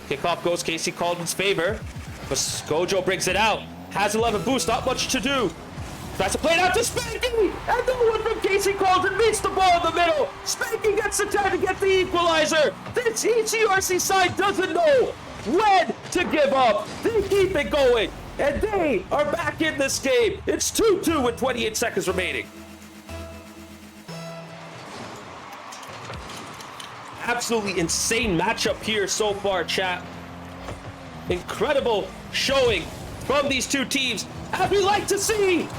Kickoff goes KC Cauldron's favor, but Gojo brings it out. Has 11 boost, not much to do. Tries to play it out to Spanky, and no one from KC Cauldron meets the ball in the middle. Spanky gets the time to get the equalizer. This ECRC side doesn't know when to give up. They keep it going, and they are back in this game. It's 2-2 with 28 seconds remaining. Absolutely insane matchup here so far, chat. Incredible showing from these two teams, as we like to see.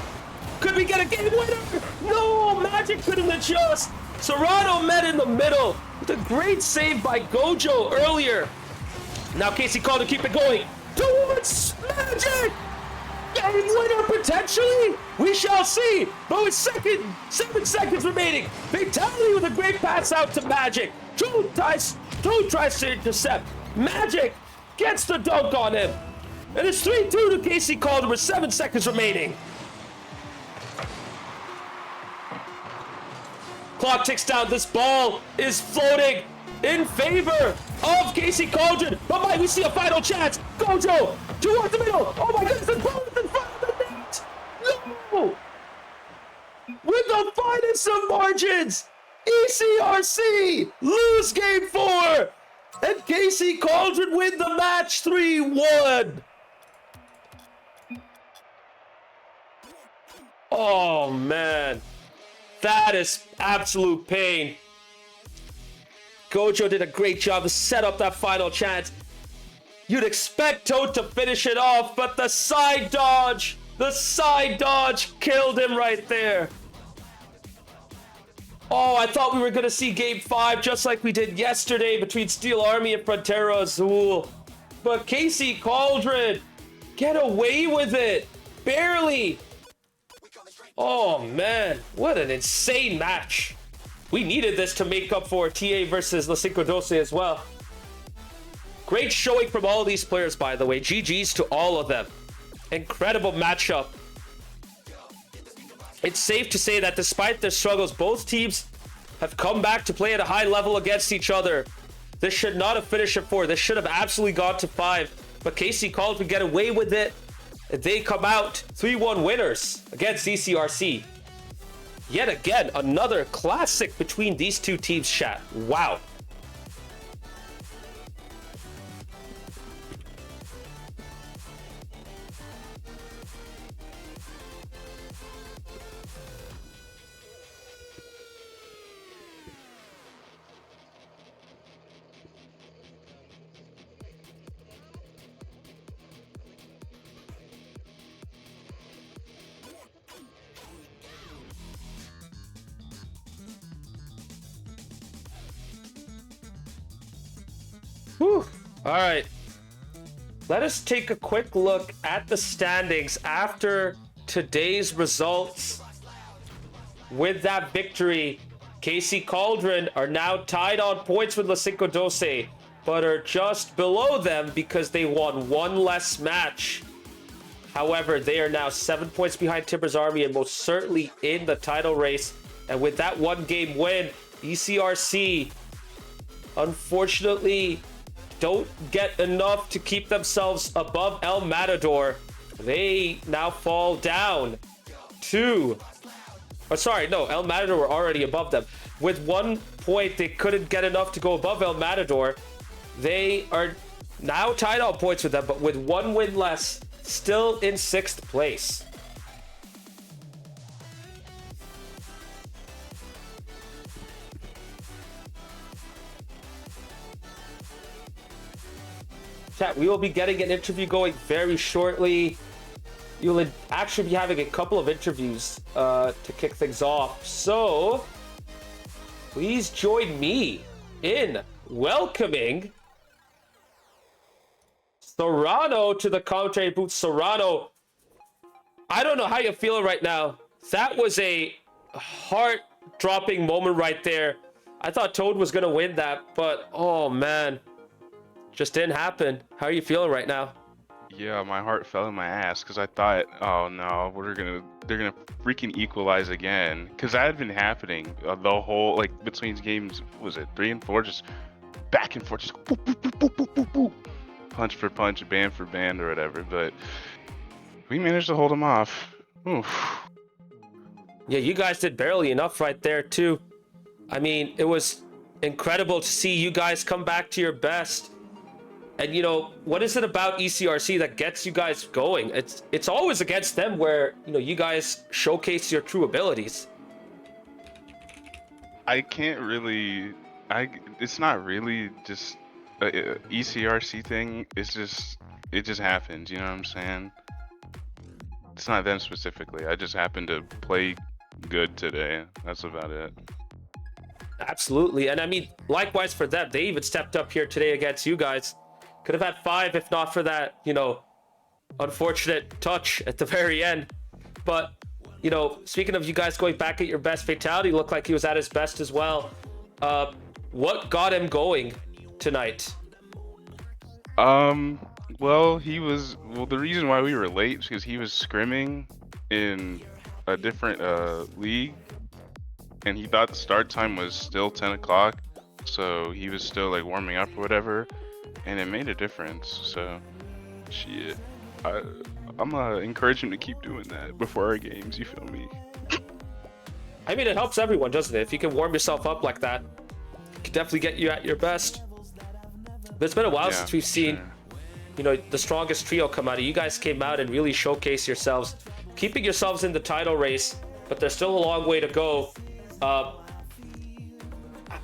Could we get a game winner? No, Magic couldn't adjust. Serrano met in the middle with a great save by Gojo earlier. Now KC Cauldron keep it going towards Magic. Game winner potentially? We shall see. But with 7 seconds remaining, Fatality with a great pass out to Magic. Toad tries to intercept. Magic gets the dunk on him. And it's 3-2 to KC Cauldron with 7 seconds remaining. Clock ticks down. This ball is floating in favor of KC Cauldron. But might we see a final chance? Gojo towards the middle. Oh my goodness, the ball is in front of the net. No! With the finest of margins, ECRC lose game 4. And KC Cauldron win the match 3-1. Oh man. That is absolute pain. Gojo did a great job to set up that final chance. You'd expect Toad to finish it off, but the side dodge killed him right there. Oh, I thought we were going to see Game 5 just like we did yesterday between Steel Army and Frontera Azul. But KC Cauldron get away with it. Barely. Oh, man. What an insane match. We needed this to make up for TA versus Los Cinco Doce as well. Great showing from all these players, by the way. GG's to all of them. Incredible matchup. It's safe to say that despite their struggles, both teams have come back to play at a high level against each other. This should not have finished at 4. This should have absolutely gone to 5. But KC Cauldron get away with it. They come out 3-1 winners against ECRC. Yet again, another classic between these two teams, chat. Wow. Whew. All right. Let us take a quick look at the standings after today's results. With that victory, KC Cauldron are now tied on points with Los Cinco Doce, but are just below them because they won one less match. However, they are now 7 points behind Timber's Army and most certainly in the title race. And with that one game win, ECRC, unfortunately, don't get enough to keep themselves above El Matador. They now fall down to... Oh, sorry, no, El Matador were already above them. With 1 point, they couldn't get enough to go above El Matador. They are now tied on points with them, but with 1 win less, still in 6th place. Chat, we will be getting an interview going very shortly. You'll actually be having a couple of interviews to kick things off. So, please join me in welcoming Serrano to the commentary booth. Serrano, I don't know how you're feeling right now. That was a heart-dropping moment right there. I thought Toad was going to win that, but oh man, just didn't happen. How are you feeling right now? Yeah, my heart fell in my ass because I thought, oh no, they're gonna freaking equalize again. Because that had been happening the whole, like, between games, what was it 3 and 4, just back and forth, just boop, boop, boop, boop, boop, boop, boop. Punch for punch, band for band, or whatever. But we managed to hold them off. Oof. Yeah, you guys did barely enough right there too. I mean, it was incredible to see you guys come back to your best. And you know, what is it about ECRC that gets you guys going? It's always against them where, you know, you guys showcase your true abilities. I can't really. It's not really just a ECRC thing. It just happens. You know what I'm saying? It's not them specifically. I just happened to play good today. That's about it. Absolutely. And I mean, likewise for them, they even stepped up here today against you guys. Could have had 5 if not for that, you know, unfortunate touch at the very end. But, you know, speaking of you guys going back at your best, Fatality looked like he was at his best as well. What got him going tonight? Well, the reason why we were late is because he was scrimming in a different league, and he thought the start time was still 10 o'clock, so he was still like warming up or whatever, and it made a difference. So, shit, I'm gonna encourage him to keep doing that before our games. You feel me? I mean, it helps everyone, doesn't it? If you can warm yourself up like that, it can definitely get you at your best. But it's been a while since we've seen, you know, the strongest trio come out. You guys came out and really showcased yourselves, keeping yourselves in the title race, but there's still a long way to go.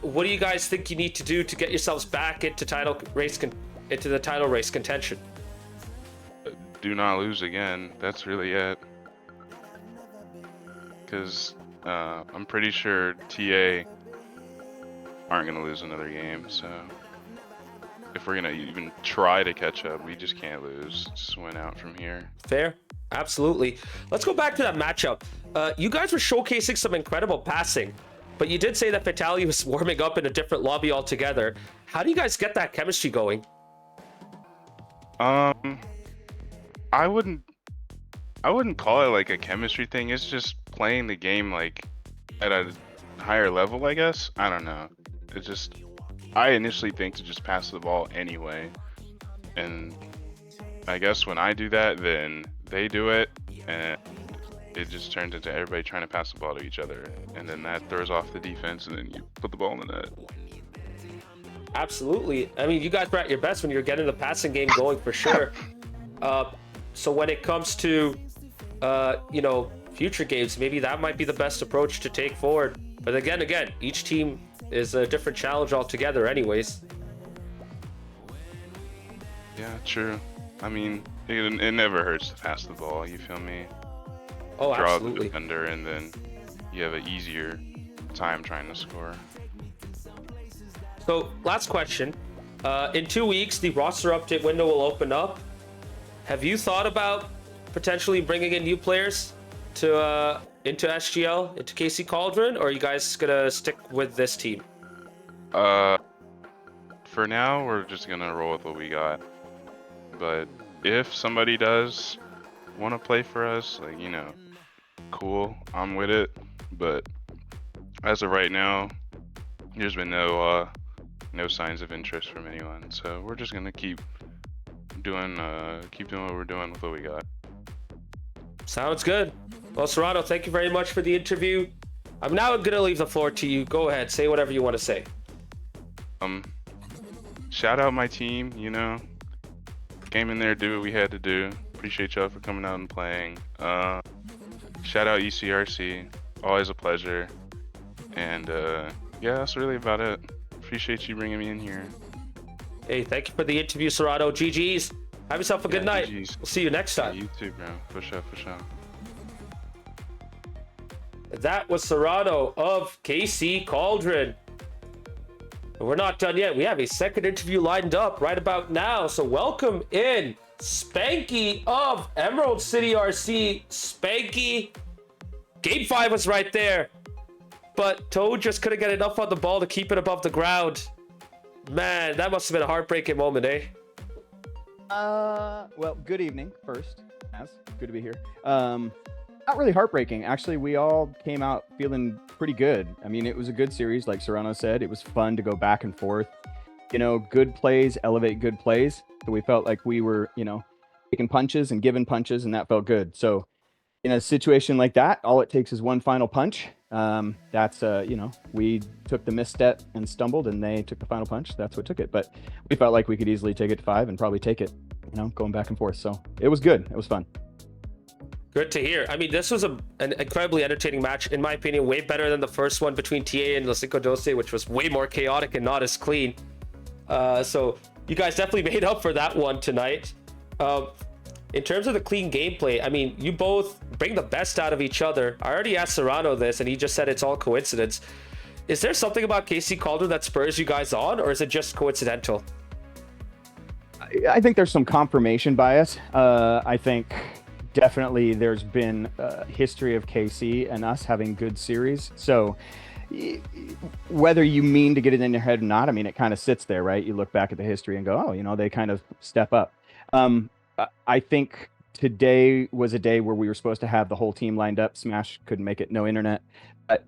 What do you guys think you need to do to get yourselves back into the title race contention? Do not lose again. That's really it. Because I'm pretty sure TA aren't gonna lose another game. So if we're gonna even try to catch up, we just can't lose. Just win out from here. Fair, absolutely. Let's go back to that matchup. You guys were showcasing some incredible passing, but you did say that Fatality was warming up in a different lobby altogether. How do you guys get that chemistry going? I wouldn't call it like a chemistry thing. It's just playing the game like at a higher level, I guess. I don't know. It's just, I initially think to just pass the ball anyway, and I guess when I do that, then they do it, and it just turns into everybody trying to pass the ball to each other, and then that throws off the defense, and then you put the ball in the net. Absolutely. I mean, you guys were at your best when you were getting the passing game going for sure. So when it comes to, you know, future games, maybe that might be the best approach to take forward. But again, each team is a different challenge altogether anyways. Yeah, true. I mean, it never hurts to pass the ball, you feel me? Oh, Draw absolutely. the defender, and then you have an easier time trying to score. So, last question. In 2 weeks, the roster update window will open up. Have you thought about potentially bringing in new players to into SGL, into KC Cauldron, or are you guys gonna stick with this team? For now, we're just gonna roll with what we got. But if somebody does want to play for us, like, you know, cool, I'm with it. But as of right now, there's been no signs of interest from anyone. So we're just gonna keep doing what we're doing with what we got. Sounds good. Well, Serrano, thank you very much for the interview. I'm now gonna leave the floor to you. Go ahead, say whatever you want to say. Shout out my team, you know. Came in there, do what we had to do. Appreciate y'all for coming out and playing. Shout out ECRC, always a pleasure. And yeah, that's really about it. Appreciate you bringing me in here. Hey, thank you for the interview, Serrano. GG's. Have yourself a good night. GG's. We'll see you next time. You too, bro. For sure, for sure. That was Serrano of KC Cauldron. We're not done yet. We have a second interview lined up right about now. So welcome in Spanky of Emerald City RC. Spanky. Game 5 was right there. But Toad just couldn't get enough on the ball to keep it above the ground. Man, that must have been a heartbreaking moment, eh? Well, good evening first. Good to be here. Not really heartbreaking. Actually, we all came out feeling pretty good. I mean, it was a good series, like Serrano said. It was fun to go back and forth. You know, good plays elevate good plays. So we felt like we were, taking punches and giving punches, and that felt good. So in a situation like that, all it takes is one final punch. We took the misstep and stumbled, and they took the final punch. That's what took it. But we felt like we could easily take it to 5 and probably take it, going back and forth. So it was good. It was fun. Good to hear. I mean, this was an incredibly entertaining match, in my opinion, way better than the first one between TA and Los Cinco Doce, which was way more chaotic and not as clean. So you guys definitely made up for that one tonight. In terms of the clean gameplay, I mean, you both bring the best out of each other. I already asked Serrano this, and he just said it's all coincidence. Is there something about KC Cauldron that spurs you guys on, or is it just coincidental? I think there's some confirmation bias. I think definitely there's been a history of KC and us having good series. So whether you mean to get it in your head or not, I mean, it kind of sits there, right? You look back at the history and go, oh, they kind of step up. I think today was a day where we were supposed to have the whole team lined up. Smash couldn't make it, no internet. But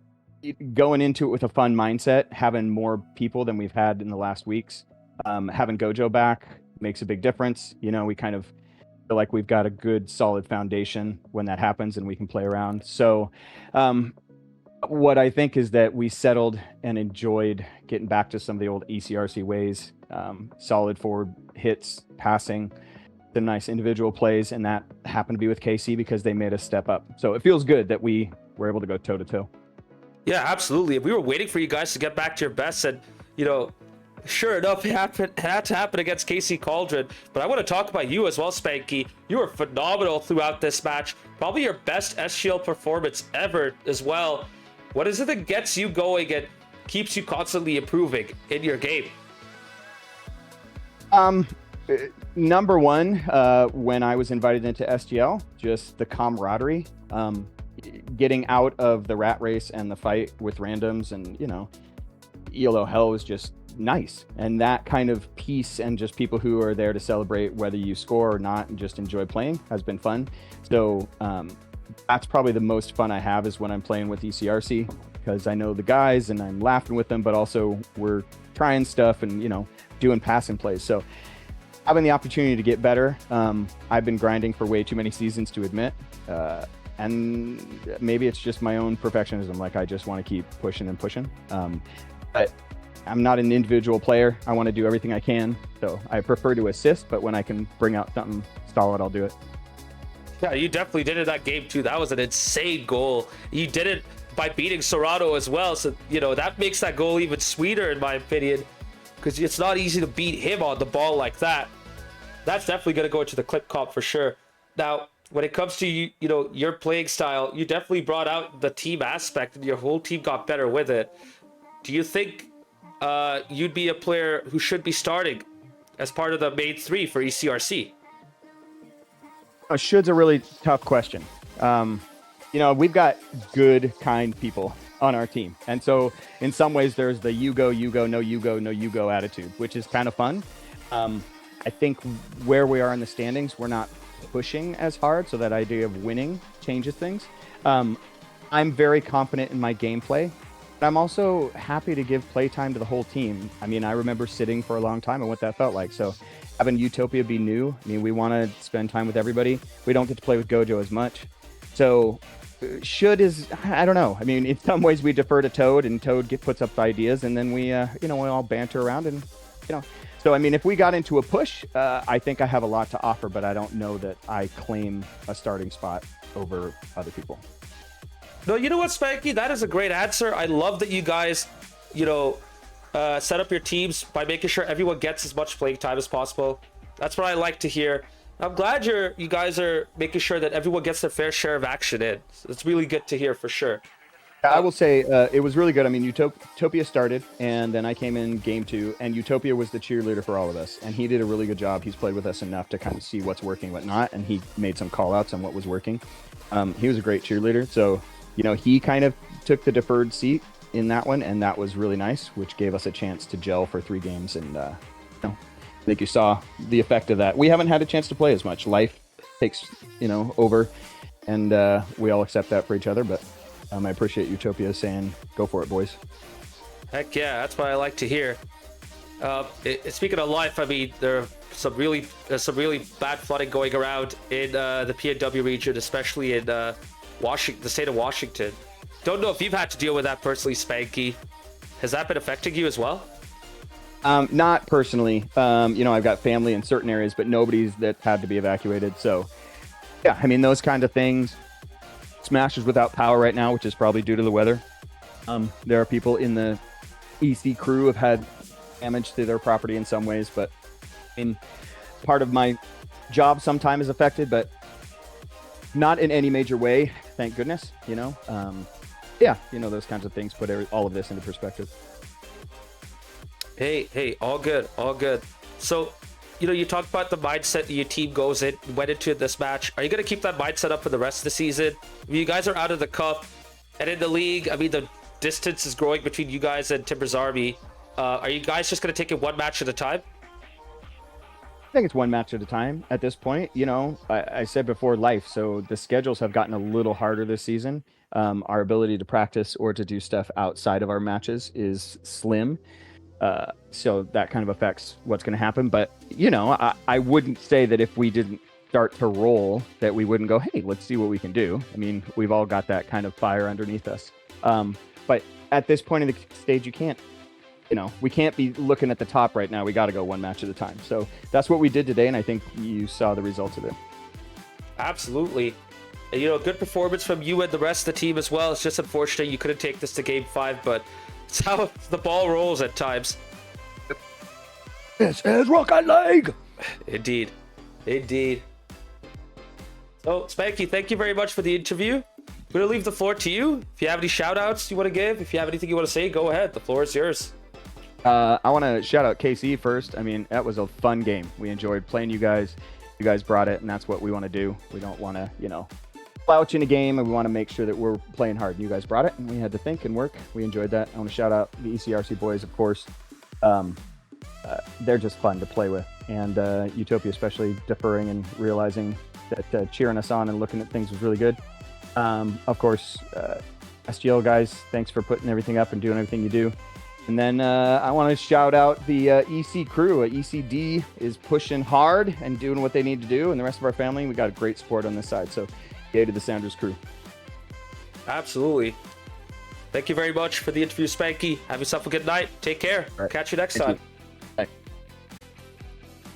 going into it with a fun mindset, having more people than we've had in the last weeks, having Gojo back makes a big difference. We kind of feel like we've got a good solid foundation when that happens and we can play around. So what I think is that we settled and enjoyed getting back to some of the old ECRC ways, solid forward hits, passing, the nice individual plays, and that happened to be with KC because they made us step up. So it feels good that we were able to go toe to toe. Yeah, absolutely. We were waiting for you guys to get back to your best, and sure enough, it had to happen against KC Cauldron. But I want to talk about you as well, Spanky. You were phenomenal throughout this match. Probably your best SGL performance ever as well. What is it that gets you going and keeps you constantly improving in your game? Number one, when I was invited into SGL, just the camaraderie, getting out of the rat race and the fight with randoms, and ELO hell was just nice. And that kind of peace and just people who are there to celebrate whether you score or not and just enjoy playing has been fun. So that's probably the most fun I have, is when I'm playing with ECRC, because I know the guys and I'm laughing with them, but also we're trying stuff and doing passing plays. So having the opportunity to get better, I've been grinding for way too many seasons to admit, and maybe it's just my own perfectionism. Like, I just want to keep pushing and pushing, but I'm not an individual player. I want to do everything I can, so I prefer to assist, but when I can bring out something solid, I'll do it. Yeah, you definitely did it that game too. That was an insane goal. You did it by beating Serrano as well, so that makes that goal even sweeter in my opinion, because it's not easy to beat him on the ball like that. That's definitely going to go into the clip comp for sure. Now, when it comes to your playing style, you definitely brought out the team aspect, and your whole team got better with it. Do you think you'd be a player who should be starting as part of the main 3 for ECRC? Should's a really tough question. We've got good, kind people on our team, and so in some ways there's the you go, no you go, no you go attitude, which is kind of fun. I think where we are in the standings, we're not pushing as hard, so that idea of winning changes things. I'm very confident in my gameplay, but I'm also happy to give playtime to the whole team. I mean, I remember sitting for a long time and what that felt like. So having Utopia be new, I mean, we want to spend time with everybody. We don't get to play with Gojo as much. So I don't know. I mean, in some ways we defer to Toad, and Toad puts up ideas, and then we all banter around, and So, I mean, if we got into a push, I think I have a lot to offer, but I don't know that I claim a starting spot over other people. No, you know what, Spanky? That is a great answer. I love that you guys, set up your teams by making sure everyone gets as much playing time as possible. That's what I like to hear. I'm glad you guys are making sure that everyone gets their fair share of action in. It's really good to hear for sure. I will say it was really good. I mean, Utopia started, and then I came in game 2, and Utopia was the cheerleader for all of us, and he did a really good job. He's played with us enough to kind of see what's working, what not, and he made some call outs on what was working. He was a great cheerleader, so he kind of took the deferred seat in that one, and that was really nice, which gave us a chance to gel for 3 games, and I think you saw the effect of that. We haven't had a chance to play as much. Life takes over, and we all accept that for each other, but I appreciate Utopia saying, go for it, boys. Heck yeah, that's what I like to hear. Speaking of life, I mean, there's some really bad flooding going around in the PNW region, especially in the state of Washington. Don't know if you've had to deal with that personally, Spanky. Has that been affecting you as well? Not personally. I've got family in certain areas, but nobody's that had to be evacuated. So, yeah, I mean, those kind of things. Smash is without power right now, which is probably due to the weather. There are people in the EC crew have had damage to their property in some ways, but part of my job sometime is affected, but not in any major way, thank goodness. Those kinds of things put all of this into perspective. Hey, all good. So, you talked about the mindset that your team went into this match. Are you going to keep that mindset up for the rest of the season? I mean, you guys are out of the cup and in the league. I mean, the distance is growing between you guys and Timber's Army. Are you guys just going to take it one match at a time? I think it's one match at a time at this point. I said before, life. So the schedules have gotten a little harder this season. Our ability to practice or to do stuff outside of our matches is slim. So that kind of affects what's going to happen. But, I wouldn't say that if we didn't start to roll that we wouldn't go, hey, let's see what we can do. I mean, we've all got that kind of fire underneath us. But at this point in the stage, you can't, we can't be looking at the top right now. We got to go one match at a time. So that's what we did today. And I think you saw the results of it. Absolutely. And, good performance from you and the rest of the team as well. It's just unfortunate you couldn't take this to game 5, but it's how the ball rolls at times. This is Rocket League. Indeed. So, Spanky, thank you very much for the interview. I'm going to leave the floor to you. If you have any shout-outs you want to give, if you have anything you want to say, go ahead. The floor is yours. I want to shout out KC first. I mean, that was a fun game. We enjoyed playing you guys. You guys brought it, and that's what we want to do. We don't want to, slouch in a game, and we want to make sure that we're playing hard. And you guys brought it, and we had to think and work. We enjoyed that. I want to shout out the ECRC boys, of course. They're just fun to play with, and Utopia especially deferring and realizing that cheering us on and looking at things was really good. Of course, SGL guys, thanks for putting everything up and doing everything you do. And then I want to shout out the EC crew. ECD is pushing hard and doing what they need to do, and the rest of our family, we got a great support on this side. So, yay to the Sounders crew. Absolutely. Thank you very much for the interview, Spanky. Have yourself a good night. Take care. Right. Catch you next Thank time. you.